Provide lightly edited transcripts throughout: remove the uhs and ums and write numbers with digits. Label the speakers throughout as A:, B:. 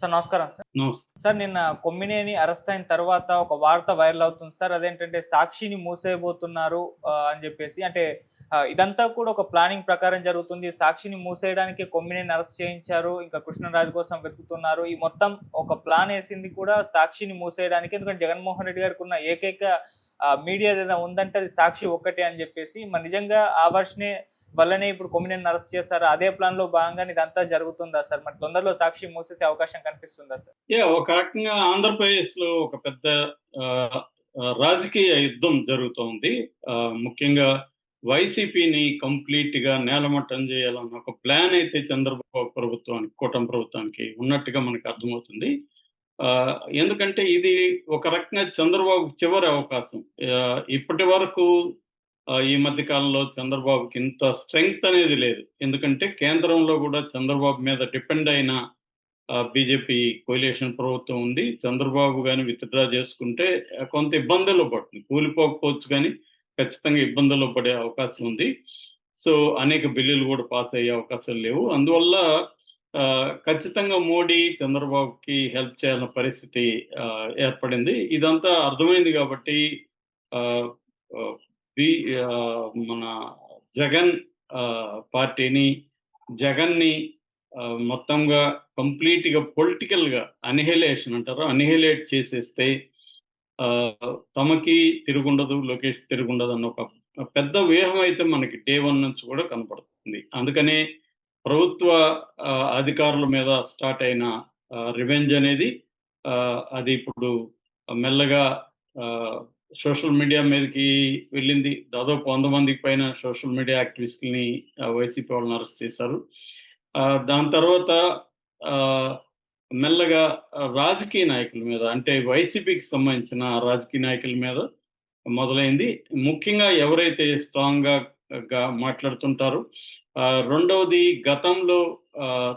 A: Sir నమస్కారం sir.
B: నమస్తే.
A: Sir నిన్న కొమ్మినేని అరెస్ట్ అయిన తర్వాత ఒక వార్త వైరల్ అవుతుంది సార్. అదేంటంటే సాక్షిని మూసేయబోతున్నారు అని జెప్పేసి. అంటే ఇదంతా కూడా ఒక ప్లానింగ్ ప్రకారం జరుగుతుంది. సాక్షిని మూసేయడానికి కొమ్మినేని అరెస్ట్ చేయించారు. ఇంకా కృష్ణరాజు కోసం వెతుకుతున్నారు. ఈ మొత్తం ఒక ప్లాన్ ఏసింది కూడా సాక్షిని మూసేయడానికి. ఎందుకంటే జగన్మోహన్ రెడ్డి గారికున్న ఏకైక మీడియా ఏదైనా ఉందంటే అది సాక్షి ఒక్కటే అని జెప్పేసి. మరి నిజంగా ఆ వర్షనే వల్లనే ఇప్పుడు కొమ్మినేనిని అరెస్ట్ చేశారు. అదే ప్లాన్‌లో భాగంగానే ఇదంతా జరుగుతుందా సార్? మరి తొందరలో సాక్షి మూసేసే అవకాశం కనిపిస్తుందా సార్?
B: ఒక రకంగా ఆంధ్రప్రదేశ్‌లో ఒక పెద్ద ఆహ్, ఆహ్, రాజకీయ యుద్ధం జరుగుతోంది. ముఖ్యంగా వైసీపీని కంప్లీట్‌గా నేలమట్టం చేయాలన్న ఒక ప్లాన్ అయితే చంద్రబాబు ప్రభుత్వానికి, కూటమి ప్రభుత్వానికి ఉన్నట్టుగా మనకు అర్థమవుతుంది. ఎందుకంటే ఇది ఒక రకంగా చంద్రబాబుకి చివరి అవకాశం. ఇప్పటి వరకు ఈ మధ్య కాలంలో చంద్రబాబుకి ఇంత స్ట్రెంగ్త్ అనేది లేదు. ఎందుకంటే కేంద్రంలో కూడా చంద్రబాబు మీద డిపెండ్ అయిన బీజేపీ కొలియేషన్ ప్రభుత్వం ఉంది. చంద్రబాబు గాని విత్‌డ్రా చేసుకుంటే కొంత ఇబ్బందుల్లో పడుతుంది. కూలిపోకపోవచ్చు గానీ, ఖచ్చితంగా ఇబ్బందుల్లో పడే అవకాశం ఉంది. సో, అనేక బిల్లులు కూడా పాస్ అయ్యే అవకాశాలు లేవు. అందువల్ల ఖచ్చితంగా మోడీ చంద్రబాబుకి హెల్ప్ చేయాలన్న పరిస్థితి ఏర్పడింది. ఇదంతా అర్థమైంది కాబట్టి ఆహ్, ఆహ్, బి మన జగన్ పార్టీని, జగన్‌ని మొత్తంగా కంప్లీట్‌గా పొలిటికల్‌గా అనిహిలేషన్ అంటారు. అనిహిలేట్ చేసేస్తే తమకి తిరుగుండదు, లోకేష్‌కి తిరుగుండదన్న ఒక పెద్ద వ్యూహం అయితే మనకి డే 1 నుంచి కూడా కనపడుతుంది. అందుకనే ప్రభుత్వ అధికారుల మీద స్టార్ట్ అయిన రివెంజ్ అనేది అది ఇప్పుడు మెల్లగా ఆహ్, సోషల్ మీడియా మీదకి వెళ్ళింది. దాదాపు 100 మందికి పైన సోషల్ మీడియా యాక్టివిస్ట్‌లని వైసీపీ వాళ్ళని అరెస్ట్ చేశారు. దాని తర్వాత ఆహ్, మెల్లగా రాజకీయ నాయకుల మీద అంటే వైసీపీకి సంబంధించిన రాజకీయ నాయకుల మీద మొదలైంది. ముఖ్యంగా ఎవరైతే స్ట్రాంగ్‌గా మాట్లాడుతుంటారో రెండవది గతంలో ఆహ్,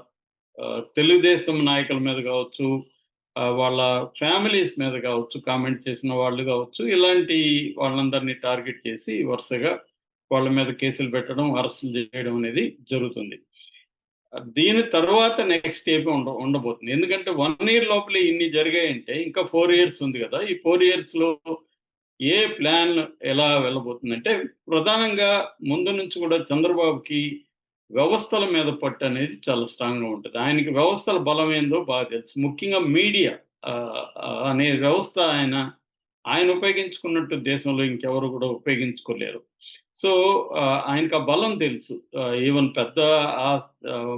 B: తెలుగుదేశం నాయకుల మీద గావచ్చు, వాళ్ళ ఫ్యామిలీస్ మీద గావచ్చు, కామెంట్ చేసిన వాళ్ళు గావచ్చు, ఇలాంటి వాళ్ళందరినీ టార్గెట్ చేసి వరుసగా వాళ్ళ మీద కేసులు పెట్టడం, అరెస్టులు చేయడం అనేది జరుగుతుంది. దీని తర్వాత నెక్స్ట్ ఏమి ఉండబోతుంది. ఎందుకంటే 1 ఇయర్ లోపలే ఇన్ని జరిగాయంటే ఇంకా 4 ఇయర్స్ ఉంది గదా! ఈ 4 ఇయర్స్‌లో ఏ ప్లాన్ ఎలా వెళ్ళబోతుందంటే ప్రధానంగా ముందు నుంచి కూడా చంద్రబాబుకి వ్యవస్థల మీద పట్టనేది చాలా స్ట్రాంగ్‌గా ఉంటది. ఆయనకి వ్యవస్థల బలం ఏందో బాగా తెలుసు. ముఖ్యంగా మీడియా అనే వ్యవస్థ ఆయన ఉపయోగించుకున్నట్టు దేశంలో ఇంకెవరు కూడా ఉపయోగించుకోలేరు. సో, ఆయనకు ఆ బలం తెలుసు. ఈవెన్ పెద్ద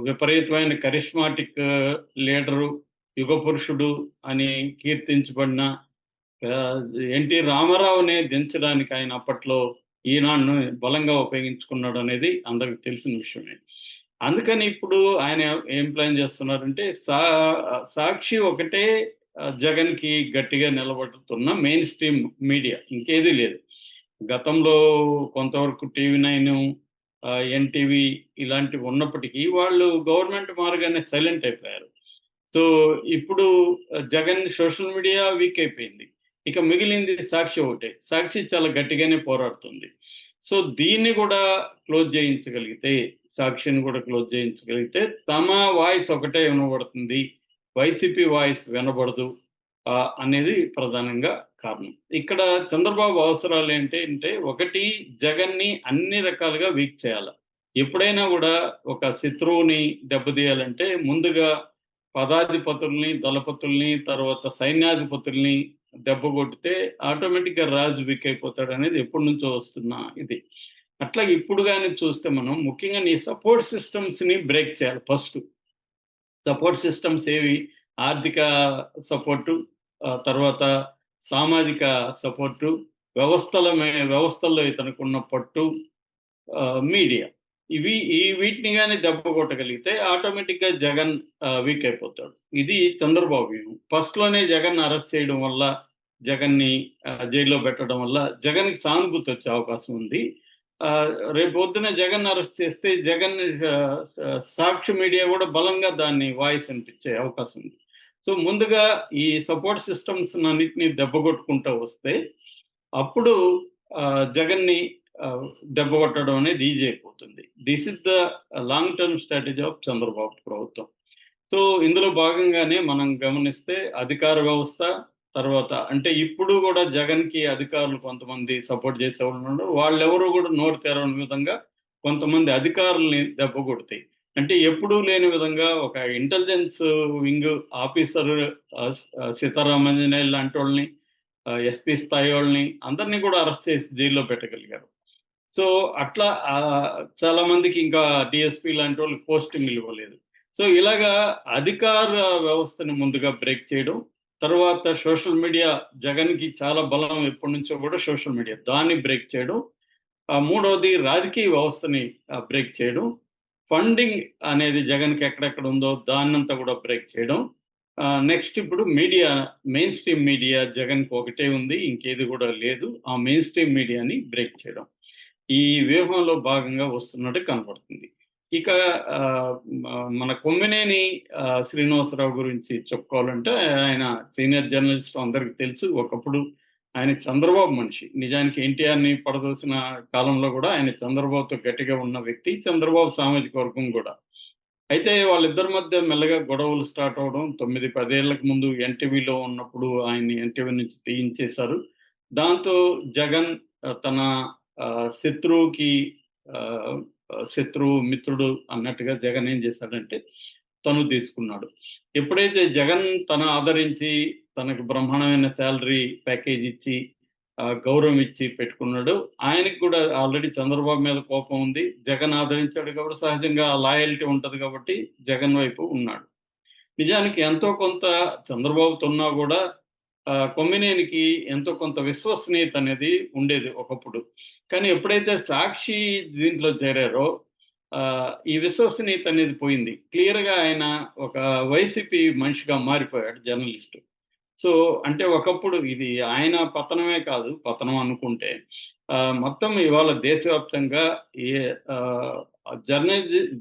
B: విపరీతమైన కరిష్మాటిక్ లీడరు, యుగ పురుషుడు అని కీర్తించబడిన ఆహ్, ఎన్టీ రామారావునే దించడానికి ఆయన అప్పట్లో ఈనాడును బలంగా ఉపయోగించుకున్నాడనేది అందరికి తెలిసిన విషయమే. అందుకని ఇప్పుడు ఆయన ఏం ప్లాన్ చేస్తున్నారంటే సాక్షి ఒకటే జగన్‌కి గట్టిగా నిలబడుతున్న మెయిన్ స్ట్రీమ్ మీడియా. ఇంకేది లేదు. గతంలో కొంతవరకు టీవీ నైను, ఎన్‌టీవీ ఇలాంటివి ఉన్నప్పటికీ వాళ్ళు గవర్నమెంట్ మారగానే సైలెంట్ అయిపోయారు. సో, ఇప్పుడు జగన్ సోషల్ మీడియా వీక్ అయిపోయింది. ఇక మిగిలింది సాక్షి ఒకటే. సాక్షి చాలా గట్టిగానే పోరాడుతుంది. సో, దీన్ని కూడా క్లోజ్ చేయించగలిగితే, సాక్షిని కూడా క్లోజ్ చేయించగలిగితే తమ వాయిస్ ఒకటే వినబడుతుంది. వైసీపీ వాయిస్ వినబడదు అనేది ప్రధానంగా కారణం. ఇక్కడ చంద్రబాబు అవసరాలేంటి అంటే, ఒకటి జగన్‌ని అన్ని రకాలుగా వీక్ చేయాల. ఎప్పుడైనా గూడా ఒక శత్రువుని దెబ్బతీయాలంటే ముందుగా పదాధిపతుల్ని, దళపతుల్ని, తర్వాత సైన్యాధిపతుల్ని దెబ్బ కొడితే ఆటోమేటిక్‌గా రాజు వీక్ అయిపోతాడనేది ఎప్పటినుంచో వస్తున్న ఇది. అట్లాగే ఇప్పుడు గాని చూస్తే మనం ముఖ్యంగా నీ సపోర్ట్ సిస్టమ్స్‌ని బ్రేక్ చేయాలి ఫస్టు. సపోర్ట్ సిస్టమ్స్ ఏవి? ఆర్థిక సపోర్టు, తర్వాత సామాజిక సపోర్టు, వ్యవస్థల్లో ఇతనుకున్న పట్టు, మీడియా. వీటిని గాని దెబ్బ కొట్టగలిగితే ఆటోమేటిక్‌గా జగన్ వీక్ అయిపోతాడు. ఇది చంద్రబాబు వ్యూహం. ఫస్ట్‌లోనే జగన్‌ని అరెస్ట్ చేయడం వల్ల, జగన్‌ని జైల్‌లో పెట్టడం వల్ల జగన్‌కి సానుభూతి వచ్చే అవకాశం ఉంది. రేపొద్దున జగన్‌ని అరెస్ట్ చేస్తే జగన్ సాక్షి మీడియా గూడా బలంగా దాన్ని వాయిస్ వినిపించే అవకాశం ఉంది. సో, ముందుగా ఈ సపోర్ట్ సిస్టమ్స్‌నన్నిటిని దెబ్బగొట్టుకుంటా వస్తే, అప్పుడు జగన్‌ని దెబ్బ కొట్టడం అనేది ఈజీ అయిపోతుంది. This is the long term strategy of Chandrababu ప్రభుత్వం. సో ఇందులో భాగంగానే మనం గమనిస్తే అధికార వ్యవస్థ తర్వాత అంటే ఇప్పుడు కూడా జగన్కి అధికారులు కొంతమంది సపోర్ట్ చేసేవాళ్ళు ఉన్నారు. వాళ్ళెవరూ కూడా నోరు తెరవని విధంగా కొంతమంది అధికారుల్ని దెబ్బ కొడతాయి. అంటే ఎప్పుడూ లేని విధంగా ఒక ఇంటెలిజెన్స్ వింగ్ ఆఫీసర్ సీతారామాంజనేయులు లాంటి వాళ్ళని ఎస్పీ స్థాయి వాళ్ళని అందరినీ కూడా అరెస్ట్ చేసి జైల్లో పెట్టగలిగారు. సో అట్లా చాలా మందికి ఇంకా డిఎస్పీ లాంటి వాళ్ళకి పోస్టింగ్లు ఇవ్వలేదు. సో ఇలాగా అధికార వ్యవస్థని ముందుగా బ్రేక్ చేయడం, తర్వాత సోషల్ మీడియా జగన్‌కి చాలా బలం ఎప్పటి నుంచో కూడా సోషల్ మీడియా. దాన్ని బ్రేక్ చేయడం. మూడవది రాజకీయ వ్యవస్థని బ్రేక్ చేయడం. ఫండింగ్ అనేది జగన్‌కి ఎక్కడెక్కడ ఉందో దాన్నంతా కూడా బ్రేక్ చేయడం. నెక్స్ట్ ఇప్పుడు మీడియా మెయిన్ స్ట్రీమ్ మీడియా జగన్‌కి ఒకటే ఉంది. ఇంకేది కూడా లేదు. ఆ మెయిన్ స్ట్రీమ్ మీడియాని బ్రేక్ చేయడం. ఈ వ్యూహంలో భాగంగా వస్తున్నట్టు కనపడుతుంది. ఇక మన కొమ్మినేని శ్రీనివాసరావు గురించి చెప్పుకోవాలంటే ఆయన సీనియర్ జర్నలిస్ట్ అందరికి తెలుసు. ఒకప్పుడు ఆయన చంద్రబాబు మనిషి. నిజానికి ఎన్టీఆర్‌ని పడదోసిన కాలంలో కూడా ఆయన చంద్రబాబుతో గట్టిగా ఉన్న వ్యక్తి. చంద్రబాబు సామాజిక వర్గం కూడా. అయితే వాళ్ళిద్దరి మధ్య మెల్లగా గొడవలు స్టార్ట్ అవ్వడం 9, 10 ఏళ్లకు ముందు ఎన్టీవీలో ఉన్నప్పుడు ఆయన్ని ఎన్టీవీ నుంచి తీయించేశారు. దాంతో జగన్ తన శత్రువుకి ఆహ్, శత్రువు మిత్రుడు అన్నట్టుగా జగన్ ఏం చేశాడంటే తను తీసుకున్నాడు. ఎప్పుడైతే జగన్ తను ఆదరించి తనకు బ్రహ్మాండమైన సాలరీ ప్యాకేజ్ ఇచ్చి గౌరవం ఇచ్చి పెట్టుకున్నాడు. ఆయనకి కూడా ఆల్రెడీ చంద్రబాబు మీద కోపం ఉంది. జగన్ ఆదరించాడు కాబట్టి సహజంగా లాయల్టీ ఉంటది కాబట్టి జగన్ వైపు ఉన్నాడు. నిజానికి ఎంతో కొంత చంద్రబాబుతో ఉన్నా కూడా కొమ్మినేనికి ఎంతో కొంత విశ్వసనీయత అనేది ఉండేది ఒకప్పుడు. కానీ ఎప్పుడైతే సాక్షి దీంట్లో చేరారో ఈ విశ్వసనీయత అనేది పోయింది. క్లియర్‌గా ఆయన ఒక వైసీపీ మనిషిగా మారిపోయాడు జర్నలిస్టు. సో, అంటే ఒకప్పుడు ఇది ఆయన పతనమే కాదు, పతనం అనుకుంటే మొత్తం ఇవాళ దేశవ్యాప్తంగా ఏ ఆహ్,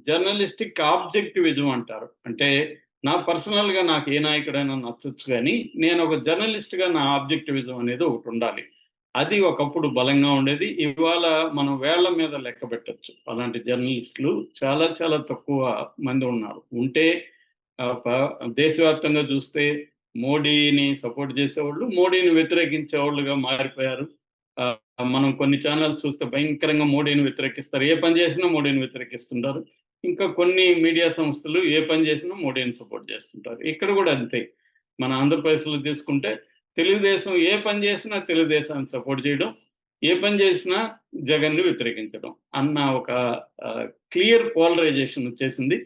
B: జర్నలిస్టిక్ ఆబ్జెక్టివిజం అంటారు. అంటే పర్సనల్‌గా నాకు ఏ నాయకుడైనా నచ్చొచ్చు గానీ, నేను ఒక జర్నలిస్ట్‌గా నా ఆబ్జెక్టివిజం అనేది ఒకటుండాలి. అది ఒకప్పుడు బలంగా ఉండేది. ఇవాళ మనం వేళ్ళ మీద లెక్క పెట్టొచ్చు. అలాంటి జర్నలిస్టులు చాలా చాలా తక్కువ మంది ఉన్నారు. ఉంటే దేశవ్యాప్తంగా చూస్తే మోడీని సపోర్ట్ చేసేవాళ్ళు, మోడీని వ్యతిరేకించేవాళ్ళుగా మారిపోయారు. మనం కొన్ని ఛానెల్స్ చూస్తే భయంకరంగా మోడీని వ్యతిరేకిస్తారు. ఏ పని చేసినా మోడీని వ్యతిరేకిస్తుంటారు. ఇంకా కొన్ని మీడియా సంస్థలు ఏ పని చేసినా మోడీని సపోర్ట్ చేస్తుంటారు. ఇక్కడ కూడా అంతే. మన ఆంధ్రప్రదేశ్‌లో తీసుకుంటే తెలుగుదేశం ఏ పని చేసినా తెలుగుదేశాన్ని సపోర్ట్ చేయడం, ఏ పని చేసినా జగన్‌ని వ్యతిరేకించడం అన్న ఒక క్లియర్ పోలరైజేషన్ వచ్చేసింది.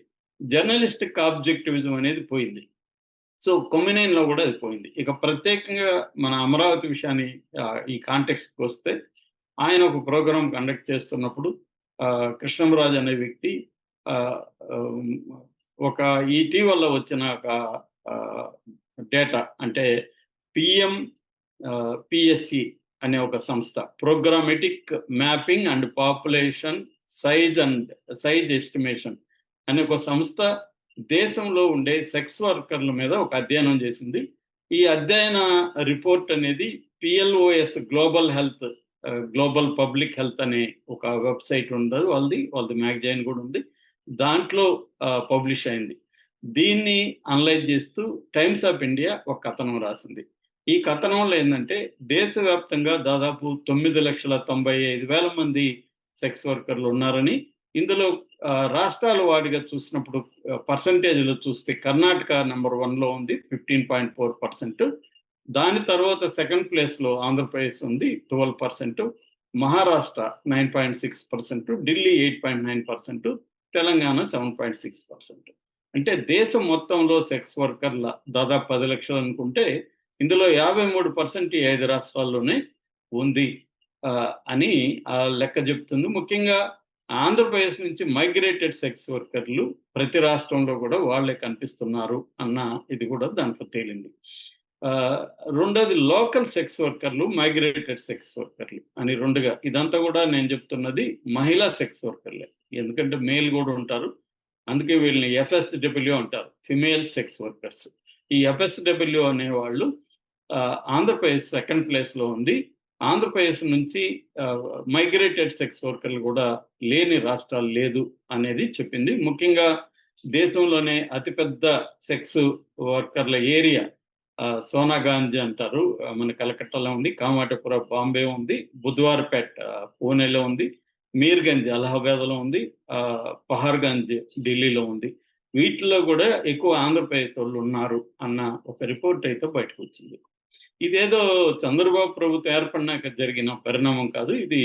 B: జర్నలిస్టిక్ ఆబ్జెక్టివిజం అనేది పోయింది. సో, కొమ్మినేనిలో కూడా అది పోయింది. ఇక ప్రత్యేకంగా మన అమరావతి విషయాన్ని ఈ కాంటెక్స్ట్‌కొస్తే ఆయన ఒక ప్రోగ్రామ్ కండక్ట్ చేస్తున్నప్పుడు కృష్ణంరాజు అనే వ్యక్తి ఆహ్, ఆహ్, ఒక ఇటీవల వచ్చిన ఒక ఆహ్, డేటా అంటే పీఎం పీఎస్‌సి అనే ఒక సంస్థ programmatic mapping and population size estimation అనే ఒక సంస్థ దేశంలో ఉండే సెక్స్ వర్కర్ల మీద ఒక అధ్యయనం చేసింది. ఈ అధ్యయన రిపోర్ట్ అనేది పిఎల్ఓఎస్ గ్లోబల్ పబ్లిక్ హెల్త్ అనే ఒక వెబ్‌సైట్ ఉండదు వాళ్ళది మ్యాగజైన్ కూడా ఉంది. దాంట్లో పబ్లిష్ అయింది. దీన్ని అనలైజ్ చేస్తూ టైమ్స్ ఆఫ్ ఇండియా ఒక కథనం రాసింది. ఈ కథనంలో ఏందంటే దేశవ్యాప్తంగా దాదాపు 9,95,000 మంది సెక్స్ వర్కర్లు ఉన్నారని, ఇందులో రాష్ట్రాల వారీగా చూసినప్పుడు పర్సెంటేజ్‌లో చూస్తే కర్ణాటక నంబర్ 1లో ఉంది 15.4%. దాని తర్వాత సెకండ్ ప్లేస్‌లో ఆంధ్రప్రదేశ్ ఉంది 12%, మహారాష్ట్ర 9.6%, ఢిల్లీ 8.9%, తెలంగాణ 7.6%. అంటే దేశం మొత్తంలో సెక్స్ వర్కర్ల దాదాపు 10 లక్షలు అనుకుంటే ఇందులో 53% ఈ 5 రాష్ట్రాల్లోనే ఉంది అని లెక్క చెప్తుంది. ముఖ్యంగా ఆంధ్రప్రదేశ్ నుంచి మైగ్రేటెడ్ సెక్స్ వర్కర్లు ప్రతి రాష్ట్రంలో కూడా వాళ్ళే కనిపిస్తున్నారు అన్న ఇది కూడా దాంట్లో తేలింది. రెండోది లోకల్ సెక్స్ వర్కర్లు, మైగ్రేటెడ్ సెక్స్ వర్కర్లు అని రెండుగా. ఇదంతా కూడా నేను చెప్తున్నది మహిళా సెక్స్ వర్కర్లే. ఎందుకంటే మేల్ కూడా ఉంటారు. అందుకే వీళ్ళని ఎఫ్ఎస్‌డబ్ల్యూ అంటారు. Female sex workers. ఈ ఎఫ్ఎస్‌డబ్ల్యూ అనేవాళ్ళు ఆంధ్రప్రదేశ్ సెకండ్ ప్లేస్‌లో ఉంది. ఆంధ్రప్రదేశ్ నుంచి మైగ్రేటెడ్ సెక్స్ వర్కర్లు కూడా లేని రాష్ట్రాలు లేదు అనేది చెప్పింది. ముఖ్యంగా దేశంలోనే అతిపెద్ద సెక్స్ వర్కర్ల ఏరియా సోనాగాంజ్ అంటారు. మన కలకట్టాలో ఉంది, కామాటపుర బాంబే ఉంది, బుధవార్పేట్ పూణేలో ఉంది, మీర్గంజ్ అలహాబాద్లో ఉంది, పహార్గంజ్ ఢిల్లీలో ఉంది. వీటిలో కూడా ఎక్కువ ఆంధ్రప్రదేశ్ వాళ్ళు ఉన్నారు అన్న ఒక రిపోర్ట్ అయితే బయటకు వచ్చింది. ఇదేదో చంద్రబాబు ప్రభుత్వం ఏర్పడినాక జరిగిన పరిణామం కాదు. ఇది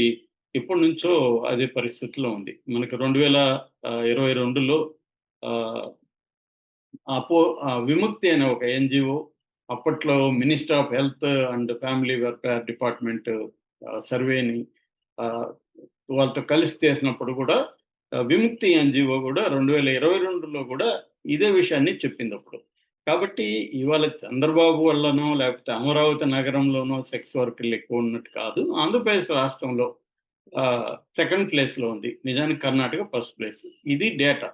B: ఎప్పటి నుంచో అదే పరిస్థితిలో ఉంది. మనకి 2022లో విముక్తి అనే ఒక ఎన్జిఓ అప్పట్లో minister of health and family welfare department సర్వేని వాళ్ళతో కలిసి చేసినప్పుడు కూడా విముక్తి ఎన్జిఓ కూడా 2022లో కూడా ఇదే విషయాన్ని చెప్పింది అప్పుడు. కాబట్టి ఇవాళ చంద్రబాబు వల్లనో లేకపోతే అమరావతి నగరంలోనో సెక్స్ వర్కర్లు ఎక్కువ ఉన్నట్టు కాదు. ఆంధ్రప్రదేశ్ రాష్ట్రంలో సెకండ్ ప్లేస్లో ఉంది. నిజానికి కర్ణాటక ఫస్ట్ ప్లేస్. ఇది డేటా.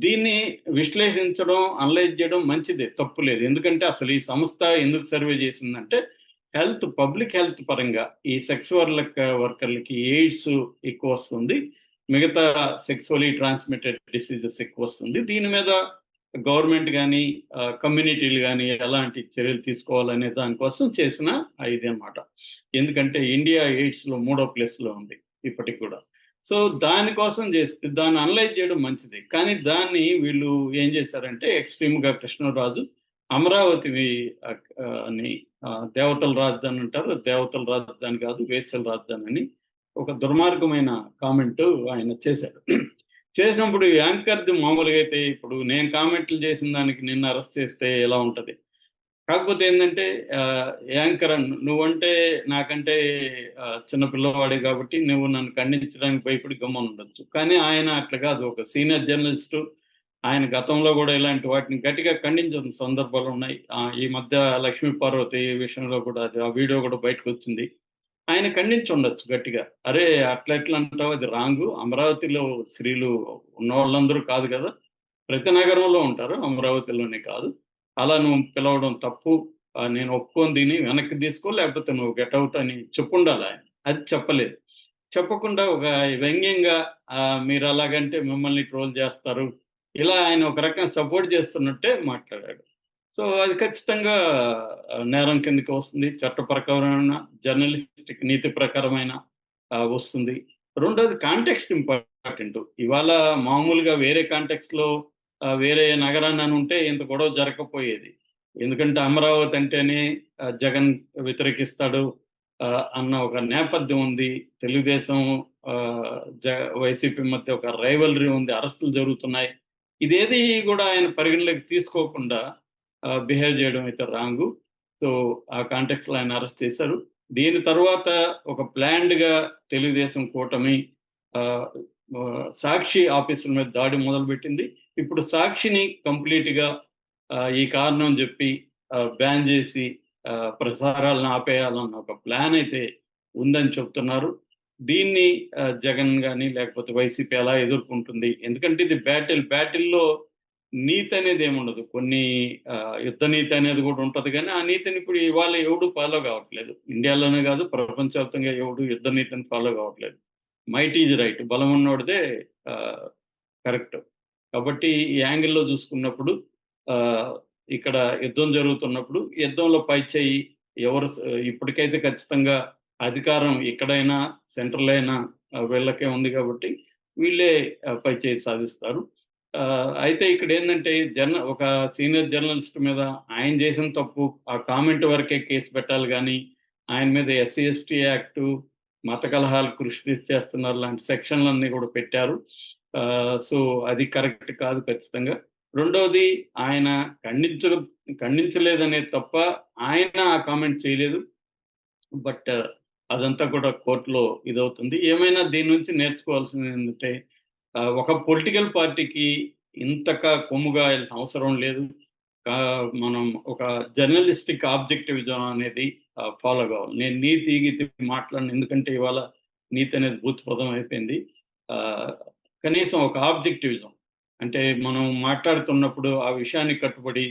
B: దీన్ని విశ్లేషించడం, అనలైజ్ చేయడం మంచిదే, తప్పు లేదు. ఎందుకంటే అసలు ఈ సంస్థ ఎందుకు సర్వే చేసిందంటే పబ్లిక్ హెల్త్ పరంగా ఈ సెక్స్ వర్కర్లకి ఎయిడ్స్ ఎక్కువ వస్తుంది, మిగతా సెక్సువలీ ట్రాన్స్మిటెడ్ డిసీజెస్ ఎక్కువ వస్తుంది. దీని మీద గవర్నమెంట్ కానీ కమ్యూనిటీలు కానీ ఎలాంటి చర్యలు తీసుకోవాలనే దానికోసం చేసిన ఇది అన్నమాట. ఎందుకంటే ఇండియా ఎయిడ్స్లో 3వ ప్లేస్లో ఉంది ఇప్పటికి కూడా. సో దానికోసం చేస్తే దాన్ని అనలైజ్ చేయడం మంచిది. కానీ దాన్ని వీళ్ళు ఏం చేశారంటే ఎక్స్ట్రీమ్గా కృష్ణరాజు అమరావతి అని దేవతల రాజధాని అంటారు, దేవతల రాజధాని కాదు వేశ్యల రాజధాని అని ఒక దుర్మార్గమైన కామెంట్ ఆయన చేశాడు. చేసినప్పుడు యాంకర్ది మామూలుగా అయితే ఇప్పుడు నేను కామెంట్లు చేసిన దానికి నిన్ను అరెస్ట్ చేస్తే ఎలా ఉంటుంది? కాకపోతే ఏంటంటే యాంకర్ నువ్వంటే నాకంటే చిన్న పిల్లవాడే కాబట్టి నువ్వు నన్ను ఖండించడానికి భయపడి గమ్మున ఉండొచ్చు. కానీ ఆయన అట్లా కాదు, ఒక సీనియర్ జర్నలిస్టు. ఆయన గతంలో కూడా ఇలాంటి వాటిని గట్టిగా ఖండించిన సందర్భాలు ఉన్నాయి. ఈ మధ్య లక్ష్మీ పార్వతి విషయంలో కూడా ఆ వీడియో కూడా బయటకు వచ్చింది. ఆయన ఖండించి ఉండొచ్చు గట్టిగా. అరే అట్లా ఎట్లా అంటావు, అది రాంగు. అమరావతిలో స్త్రీలు ఉన్న వాళ్ళందరూ కాదు కదా, ప్రతి నగరంలో ఉంటారు, అమరావతిలోనే కాదు. అలా నువ్వు పిలవడం తప్పు, నేను ఒప్పుకొని దీన్ని వెనక్కి తీసుకో, లేకపోతే నువ్వు గెట్అవుట్ అని చెప్పుండాలి ఆయన. అది చెప్పలేదు. చెప్పకుండా ఒక వ్యంగ్యంగా మీరు అలాగంటే మిమ్మల్ని ట్రోల్ చేస్తారు, ఇలా ఆయన ఒక రకంగా సపోర్ట్ చేస్తున్నట్టే మాట్లాడాడు. సో అది ఖచ్చితంగా నేరం కిందకి వస్తుంది. చట్టప్రకారమైన జర్నలిస్టిక్ నీతి ప్రకారమైన వస్తుంది. రెండోది కాంటెక్స్ట్ ఇంపార్టెంట్. ఇవాళ మామూలుగా వేరే కాంటెక్స్ట్లో వేరే నగరాన్ని అని ఉంటే ఇంత గొడవ జరగకపోయేది. ఎందుకంటే అమరావతి అంటేనే జగన్ వ్యతిరేకిస్తాడు అన్న ఒక నేపథ్యం ఉంది. తెలుగుదేశం వైసీపీ మధ్య ఒక రైవలరీ ఉంది, అరెస్టులు జరుగుతున్నాయి. ఇదేది కూడా ఆయన పరిగణలోకి తీసుకోకుండా బిహేవ్ చేయడం అయితే రాంగు. సో ఆ కాంటెక్స్లో ఆయన అరెస్ట్ చేశారు. దీని తర్వాత ఒక ప్లాన్డ్గా తెలుగుదేశం కూటమి సాక్షి ఆఫీసుల మీద దాడి మొదలుపెట్టింది. ఇప్పుడు సాక్షిని కంప్లీట్గా ఈ కారణం చెప్పి బ్యాన్ చేసి ప్రసారాలను ఆపేయాలన్న ఒక ప్లాన్ అయితే ఉందని చెప్తున్నారు. దీన్ని జగన్ కానీ లేకపోతే వైసీపీ ఎలా ఎదుర్కొంటుంది? ఎందుకంటే ఇది బ్యాటిల్లో నీతి అనేది ఏముండదు. కొన్ని యుద్ధ నీతి అనేది కూడా ఉంటుంది, కానీ ఆ నీతిని ఇప్పుడు ఇవాళ ఎవడు ఫాలో కావట్లేదు. ఇండియాలోనే కాదు, ప్రపంచవ్యాప్తంగా ఎవడు యుద్ధ నీతిని ఫాలో కావట్లేదు. మైట్ ఈజ్ రైట్, బలం ఉన్నోడిదే కరెక్ట్. కాబట్టి ఈ యాంగిల్లో చూసుకున్నప్పుడు ఇక్కడ యుద్ధం జరుగుతున్నప్పుడు యుద్ధంలో పైచేయి ఎవరు ఇప్పటికైతే ఖచ్చితంగా అధికారం ఎక్కడైనా సెంట్రల్ అయినా వీళ్ళకే ఉంది కాబట్టి వీళ్ళే పైచేయి సాధిస్తారు. అయితే ఇక్కడ ఏంటంటే ఒక సీనియర్ జర్నలిస్ట్ మీద ఆయన చేసిన తప్పు ఆ కామెంట్ వరకే కేసు పెట్టాలి, కానీ ఆయన మీద ఎస్సీ ఎస్టీ యాక్టు, మత కలహాలు కృషి చేస్తున్నారు లాంటి సెక్షన్లన్నీ కూడా పెట్టారు. సో అది కరెక్ట్ కాదు ఖచ్చితంగా. రెండవది ఆయన ఖండించలేదనే తప్ప ఆయన ఆ కామెంట్ చేయలేదు. బట్ అదంతా కూడా కోర్టులో ఇదవుతుంది. ఏమైనా దీని నుంచి నేర్చుకోవాల్సింది ఏంటంటే ఒక పొలిటికల్ పార్టీకి ఇంతగా కొమ్ముగా అవసరం లేదు. మనం ఒక జర్నలిస్టిక్ ఆబ్జెక్టివిజం అనేది ఫాలో కావాలి. నేను నీతి గీతి మాట్లాడను, ఎందుకంటే ఇవాళ నీతి అనేది భూతపదం అయిపోయింది. కనీసం ఒక ఆబ్జెక్టివిజం అంటే మనం మాట్లాడుతున్నప్పుడు ఆ విషయాన్ని కట్టుబడి